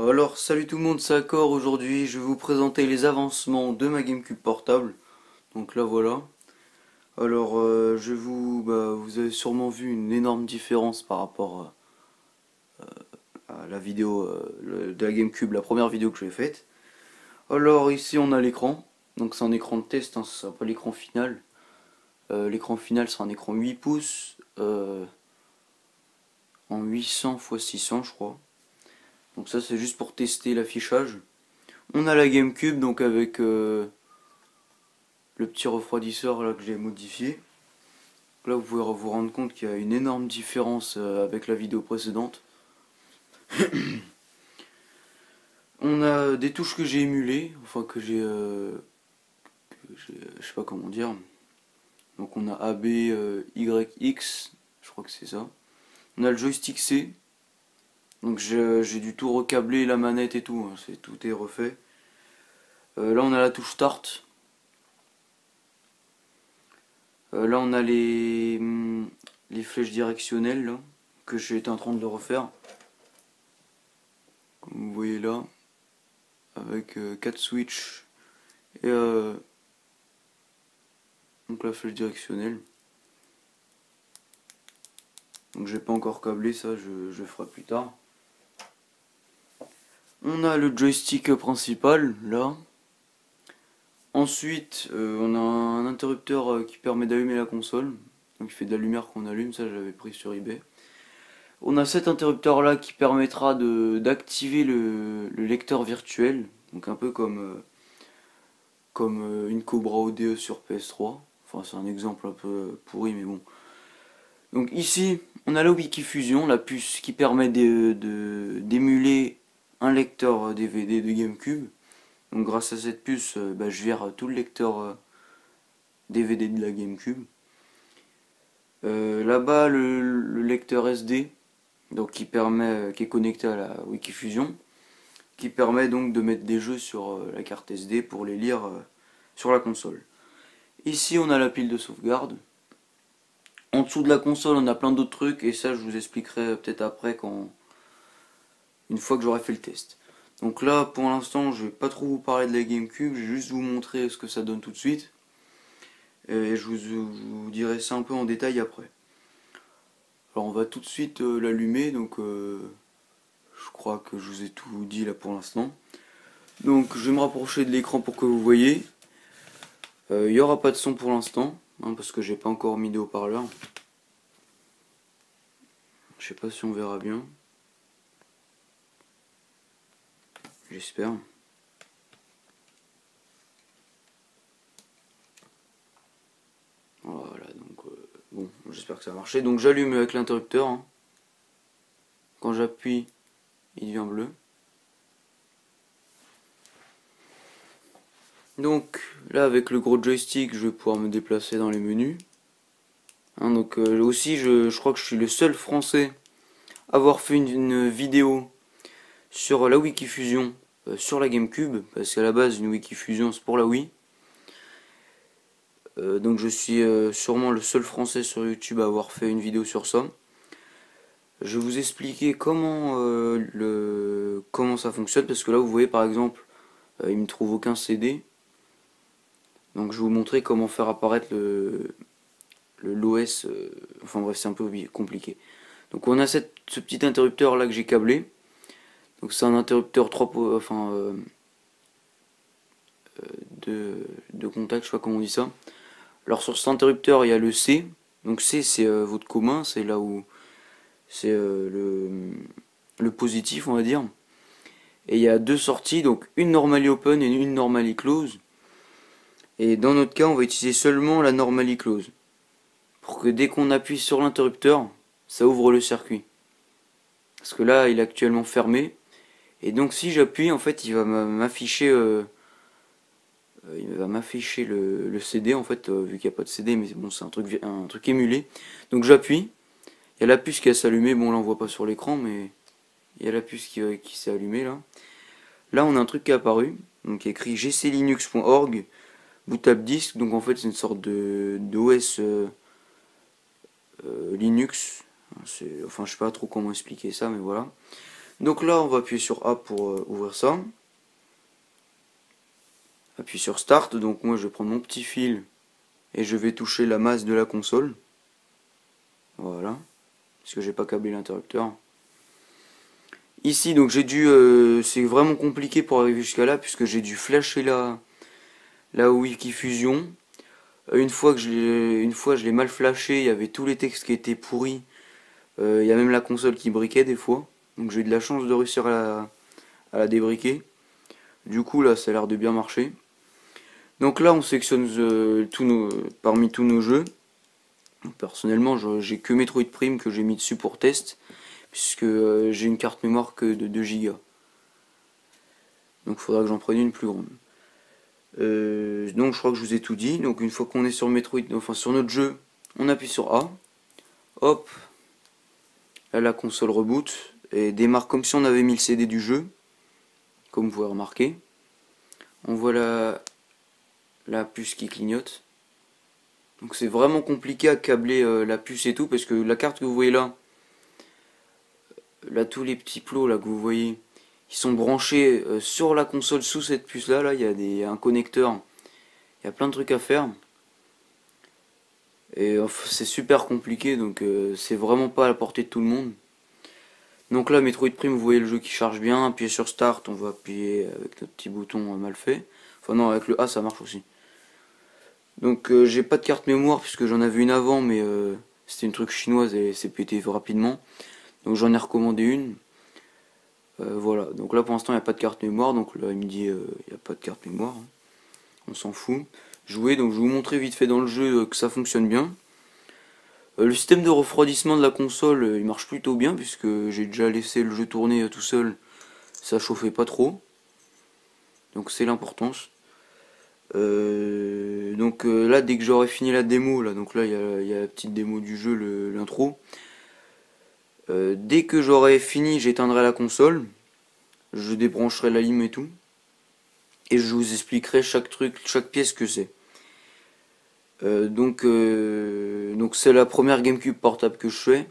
Alors salut tout le monde, c'est Accor. Aujourd'hui je vais vous présenter les avancements de ma GameCube portable. Donc là voilà. Alors vous avez sûrement vu une énorme différence par rapport à la vidéo de la GameCube, la première vidéo que j'ai faite. Alors ici on a l'écran. Donc c'est un écran de test, hein, ce sera pas l'écran final. L'écran final sera un écran 8 pouces en 800 x 600 je crois. Donc ça c'est juste pour tester l'affichage. On a la GameCube donc avec le petit refroidisseur là que j'ai modifié. Là vous pouvez vous rendre compte qu'il y a une énorme différence avec la vidéo précédente. On a des touches que j'ai émulées, enfin je sais pas comment dire. Donc on a A, B, Y, X, je crois que c'est ça. On a le joystick C. Donc j'ai dû tout recabler, la manette et tout, hein, tout est refait. Là on a la touche Start. Là on a les flèches directionnelles là, que j'étais en train de le refaire. Comme vous voyez là, avec 4 switches et donc la flèche directionnelle. Donc j'ai pas encore câblé ça, je ferai plus tard. On a le joystick principal là. Ensuite on a un interrupteur qui permet d'allumer la console. Donc il fait de la lumière qu'on allume, ça j'avais pris sur eBay. On a cet interrupteur là qui permettra d'activer le lecteur virtuel. Donc un peu comme une Cobra ODE sur PS3. Enfin c'est un exemple un peu pourri mais bon. Donc ici on a la Wikifusion, la puce qui permet d'émuler un lecteur DVD de GameCube. Donc grâce à cette puce je vire tout le lecteur DVD de la GameCube. Là-bas le lecteur SD donc qui est connecté à la Wikifusion, qui permet donc de mettre des jeux sur la carte SD pour les lire sur la console. Ici on a la pile de sauvegarde. En dessous de la console on a plein d'autres trucs et ça je vous expliquerai peut-être après une fois que j'aurai fait le test. Donc là pour l'instant je vais pas trop vous parler de la GameCube, je vais juste vous montrer ce que ça donne tout de suite. Et vous dirai ça un peu en détail après. Alors on va tout de suite l'allumer, donc je crois que je vous ai tout dit là pour l'instant. Donc je vais me rapprocher de l'écran pour que vous voyez. Il n'y aura pas de son pour l'instant, hein, parce que j'ai pas encore mis de haut-parleur. Je sais pas si on verra bien. J'espère. Voilà, donc bon, j'espère que ça a marché. Donc j'allume avec l'interrupteur, hein. Quand j'appuie, il devient bleu. Donc là avec le gros joystick je vais pouvoir me déplacer dans les menus, hein, donc aussi je crois que je suis le seul français à avoir fait une vidéo sur la Wikifusion sur la GameCube, parce qu'à la base une Wikifusion c'est pour la Wii. Donc je suis sûrement le seul français sur YouTube à avoir fait une vidéo sur ça. Je vais vous expliquer comment ça fonctionne, parce que là vous voyez par exemple il me trouve aucun CD. Donc je vais vous montrer comment faire apparaître l'OS, enfin bref c'est un peu compliqué. Donc on a ce petit interrupteur là que j'ai câblé. Donc c'est un interrupteur 3 de contact, je sais pas comment on dit ça. Alors sur cet interrupteur il y a le C. Donc C c'est votre commun, c'est là où c'est le positif on va dire. Et il y a deux sorties, donc une normally open et une normally close. Et dans notre cas on va utiliser seulement la normally close, pour que dès qu'on appuie sur l'interrupteur, ça ouvre le circuit. Parce que là, il est actuellement fermé. Et donc si j'appuie, en fait, il va m'afficher le CD, en fait, vu qu'il n'y a pas de CD, mais bon, c'est un truc émulé. Donc j'appuie, il y a la puce qui va s'allumer, bon là on voit pas sur l'écran, mais il y a la puce qui s'est allumée là. Là on a un truc qui est apparu, donc il est écrit gclinux.org, bootable disk, donc en fait c'est une sorte de d'OS Linux. Enfin je sais pas trop comment expliquer ça, mais voilà. Donc là on va appuyer sur A pour ouvrir ça. Appuie sur Start, donc moi je vais prendre mon petit fil et je vais toucher la masse de la console. Voilà, parce que j'ai pas câblé l'interrupteur. Ici donc j'ai dû, c'est vraiment compliqué pour arriver jusqu'à là puisque j'ai dû flasher la Wikifusion. Une fois je l'ai mal flashé, il y avait tous les textes qui étaient pourris. Il y a même la console qui briquait des fois. Donc j'ai eu de la chance de réussir à la débriquer. Du coup là ça a l'air de bien marcher. Donc là on sélectionne parmi tous nos jeux. Donc, personnellement j'ai que Metroid Prime que j'ai mis dessus pour test. Puisque j'ai une carte mémoire que de 2 Go. Donc il faudra que j'en prenne une plus grande. Donc je crois que je vous ai tout dit. Donc une fois qu'on est sur Metroid, enfin sur notre jeu, on appuie sur A. Hop. Là la console reboot et démarre comme si on avait mis le CD du jeu. Comme vous pouvez remarquer. On voit la puce qui clignote. Donc c'est vraiment compliqué à câbler la puce et tout. Parce que la carte que vous voyez là, tous les petits plots là que vous voyez, ils sont branchés sur la console sous cette puce là. Là il y a un connecteur. Il y a plein de trucs à faire. Et c'est super compliqué, donc c'est vraiment pas à la portée de tout le monde. Donc là, Metroid Prime, vous voyez le jeu qui charge bien. Appuyez sur Start, on va appuyer avec notre petit bouton mal fait. Enfin non, avec le A, ça marche aussi. Donc j'ai pas de carte mémoire, puisque j'en avais une avant, mais c'était une truc chinoise et c'est pété rapidement. Donc j'en ai recommandé une. Voilà, donc là pour l'instant il n'y a pas de carte mémoire, donc là il me dit il n'y a pas de carte mémoire. Hein. On s'en fout. Jouer, donc je vais vous montrer vite fait dans le jeu que ça fonctionne bien. Le système de refroidissement de la console il marche plutôt bien puisque j'ai déjà laissé le jeu tourner tout seul, ça chauffait pas trop, donc c'est l'importance. Là dès que j'aurai fini la démo, là, donc là il y a la petite démo du jeu, l'intro. Dès que j'aurai fini, j'éteindrai la console, je débrancherai la lime et tout, et je vous expliquerai chaque truc, chaque pièce que c'est. Donc c'est la première GameCube portable que je fais,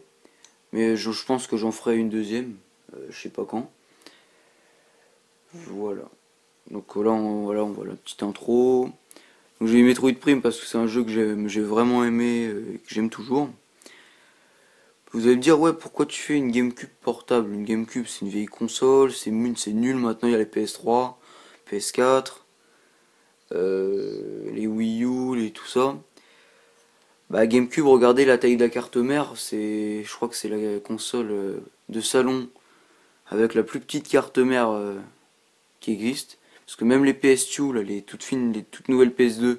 mais je pense que j'en ferai une deuxième, je sais pas quand. Voilà. Donc là on voit la petite intro. Donc j'ai eu Metroid Prime parce que c'est un jeu que j'ai vraiment aimé et que j'aime toujours. Vous allez me dire ouais pourquoi tu fais une GameCube portable? Une GameCube c'est une vieille console, c'est nul maintenant, il y a les PS3, PS4, les Wii U, tout ça. Bah GameCube, regardez la taille de la carte mère, je crois que c'est la console de salon avec la plus petite carte mère qui existe. Parce que même les PS2, là, les toutes fines, les toutes nouvelles PS2,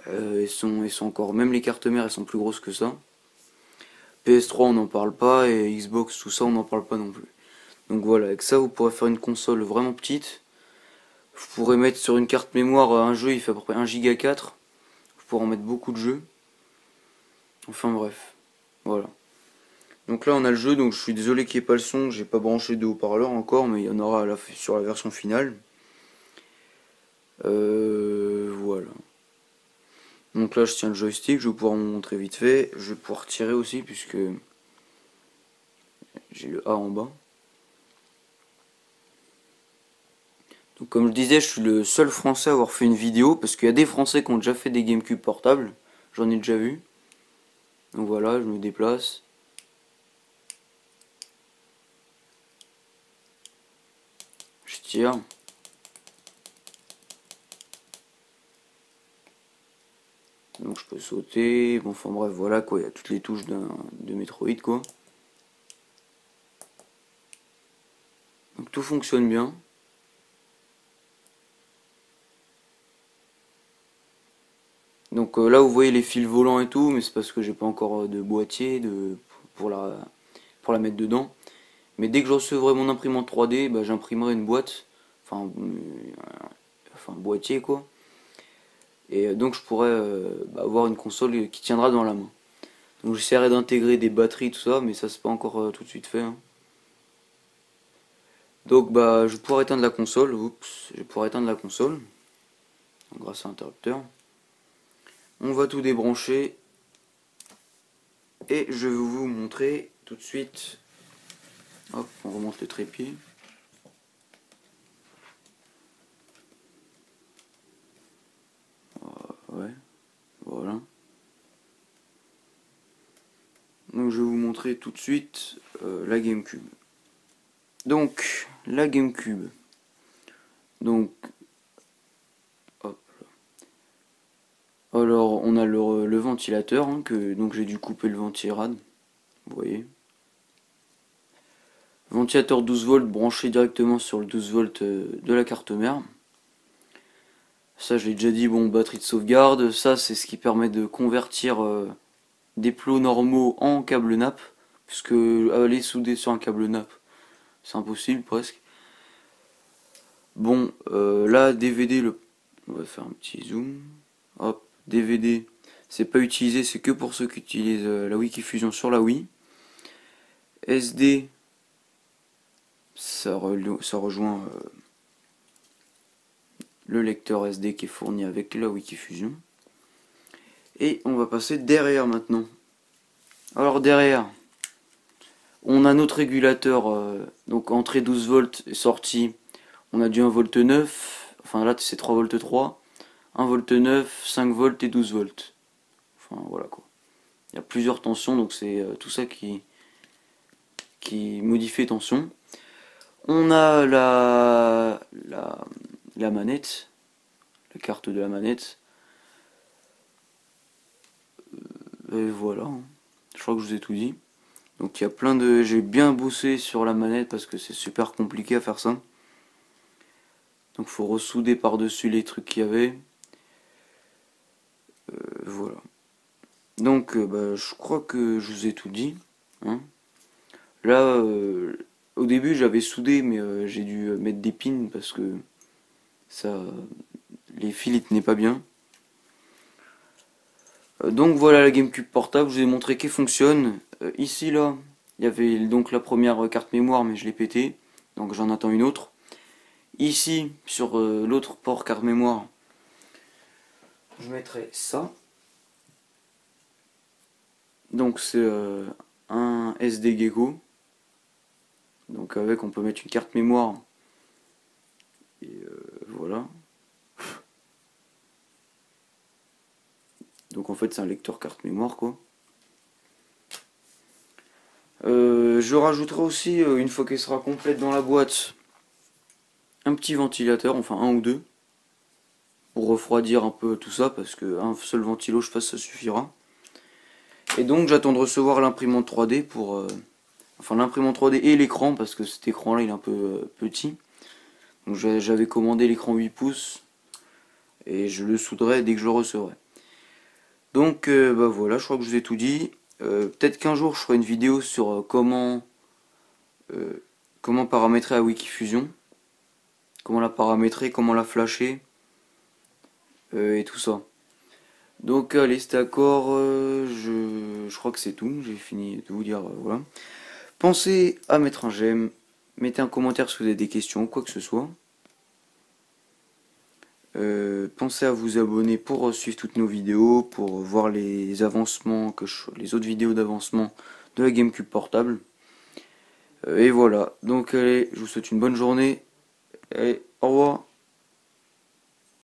elles sont encore, même les cartes mères, elles sont plus grosses que ça. PS3, on n'en parle pas, et Xbox, tout ça, on n'en parle pas non plus. Donc voilà, avec ça, vous pourrez faire une console vraiment petite. Vous pourrez mettre sur une carte mémoire un jeu, il fait à peu près 1 Go 4. Vous pourrez en mettre beaucoup de jeux. Enfin bref, voilà. Donc là on a le jeu, donc je suis désolé qu'il n'y ait pas le son, j'ai pas branché de haut-parleur encore, mais il y en aura sur la version finale. Voilà. Donc là je tiens le joystick, je vais pouvoir vous montrer vite fait. Je vais pouvoir tirer aussi puisque j'ai le A en bas. Donc comme je disais, je suis le seul français à avoir fait une vidéo parce qu'il y a des français qui ont déjà fait des GameCube portables. J'en ai déjà vu. Donc voilà, je me déplace. Je tire. Donc je peux sauter, bon enfin bref voilà quoi, il y a toutes les touches de Metroid quoi. Donc tout fonctionne bien. Donc là vous voyez les fils volants et tout, mais c'est parce que j'ai pas encore de boîtier pour la mettre dedans. Mais dès que je recevrai mon imprimante 3D, bah, j'imprimerai une boîte, enfin un boîtier quoi. Et donc je pourrais avoir une console qui tiendra dans la main. Donc j'essaierai d'intégrer des batteries tout ça, mais ça c'est pas encore tout de suite fait. Hein. Donc bah je vais pouvoir éteindre la console, je vais pouvoir éteindre la console grâce à l'interrupteur. On va tout débrancher et je vais vous montrer tout de suite Hop, on remonte le trépied. Ouais, voilà. Donc je vais vous montrer tout de suite la GameCube. Donc, la GameCube. Donc, hop. Alors, on a le ventilateur, hein, donc j'ai dû couper le ventirad. Vous voyez. Ventilateur 12 volts branché directement sur le 12 volts de la carte mère. Ça, je l'ai déjà dit, bon, batterie de sauvegarde. Ça, c'est ce qui permet de convertir des plots normaux en câble NAP. Puisque aller souder sur un câble NAP, c'est impossible presque. Bon, là, DVD, on va faire un petit zoom. Hop, DVD, c'est pas utilisé, c'est que pour ceux qui utilisent la Wikifusion sur la Wii. SD, ça rejoint le lecteur SD qui est fourni avec la Wikifusion. Et on va passer derrière maintenant. Alors derrière, on a notre régulateur, donc entrée 12 volts et sortie, on a du 1 volt 9, enfin là c'est 3 volts 3, 1 volt 9, 5 volts et 12 volts. Enfin voilà quoi. Il y a plusieurs tensions, donc c'est tout ça qui modifie les tensions. On a la manette, la carte de la manette. Et voilà, je crois que je vous ai tout dit. Donc il y a plein de... J'ai bien bossé sur la manette parce que c'est super compliqué à faire ça. Donc faut ressouder par-dessus les trucs qu'il y avait. Voilà. Donc bah, je crois que je vous ai tout dit. Hein. Là, au début j'avais soudé, mais j'ai dû mettre des pins parce que ça, les fils ils tenaient pas bien. Donc voilà la GameCube portable, je vous ai montré qu'elle fonctionne. Ici là, il y avait donc la première carte mémoire mais je l'ai pété, donc j'en attends une autre. Ici, sur l'autre port carte mémoire, je mettrai ça. Donc c'est un SD Gecko. Donc avec on peut mettre une carte mémoire. Et voilà. Donc en fait c'est un lecteur carte mémoire quoi. Je rajouterai aussi, une fois qu'elle sera complète dans la boîte, un petit ventilateur, enfin un ou deux, pour refroidir un peu tout ça, parce qu'un seul ventilo je pense ça suffira. Et donc j'attends de recevoir l'imprimante 3D pour... enfin l'imprimante 3D et l'écran, parce que cet écran là il est un peu petit. Donc j'avais commandé l'écran 8 pouces, et je le souderai dès que je le recevrai. Donc bah voilà, je crois que je vous ai tout dit. Peut-être qu'un jour je ferai une vidéo sur comment paramétrer la Wikifusion, comment la paramétrer, comment la flasher, et tout ça. Donc allez, c'était d'accord, je crois que c'est tout, j'ai fini de vous dire, voilà. Pensez à mettre un j'aime, mettez un commentaire si vous avez des questions, quoi que ce soit. Pensez à vous abonner pour suivre toutes nos vidéos, pour voir les avancements, les autres vidéos d'avancement de la GameCube portable. Et voilà, donc allez, je vous souhaite une bonne journée, et au revoir.